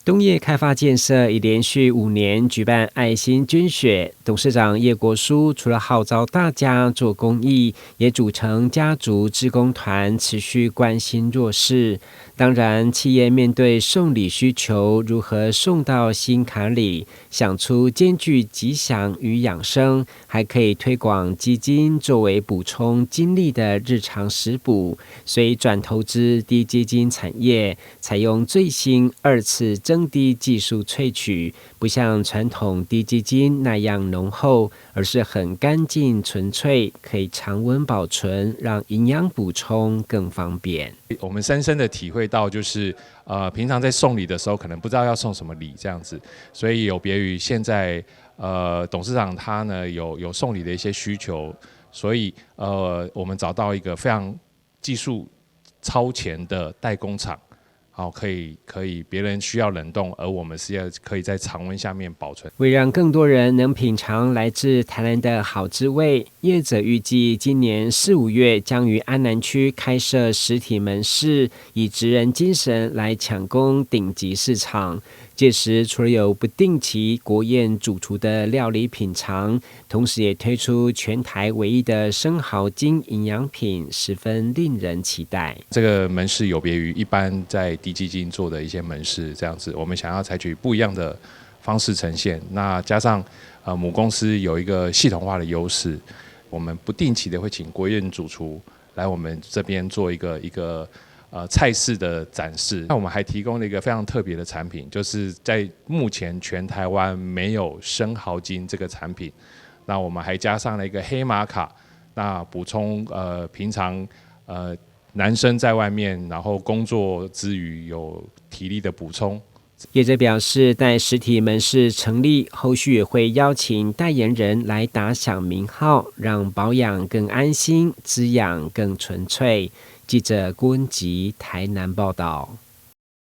東葉開發建設已連續5年舉辦愛心捐血，董事長葉國書除了號召大家做公益，也組成家族志工團，持續關心弱勢。當然，企業面對送禮需求，如何送到心坎裡，想出兼具吉祥與養生，還可以推廣基金作為補充精力的日常食補，所以轉投資滴雞精產業，採用最新2次增滴技術萃取，不像傳統滴雞精那樣濃厚，而是很乾淨純粹，可以常溫保存，讓營養補充更方便。我們深深的體會到，就是平常在送禮的時候，可能不知道要送什麼禮這樣子，所以有別於現在董事長他呢有送禮的一些需求，所以我們找到一個非常技術超前的代工廠。好，可以，別人需要冷凍，而我們是要可以在常溫下面保存。為讓更多人能品嘗來自台南的好滋味，業者預計今年4、5月將於安南區開設實體門市，以職人精神來搶攻頂級市場。屆時除了有不定期國宴主廚的料理品嘗，同時也推出全台唯一的生蠔精營養品，十分令人期待。這個門市有別於一般在滴雞精做的一些門市，這樣子我們想要採取不一樣的方式呈現。那加上母公司有一個系統化的優勢，我們不定期的會請國宴主廚來我們這邊做一個菜式的展示。那我們還提供了一個非常特別的產品，就是在目前全台灣沒有生蠔精這個產品，那我們還加上了一個黑瑪卡，那補充平常男生在外面然後工作之餘有體力的補充。業者表示，待實體門市成立，後續也會邀請代言人來打響名號，讓保養更安心，滋養更純粹。記者郭恩吉台南報道。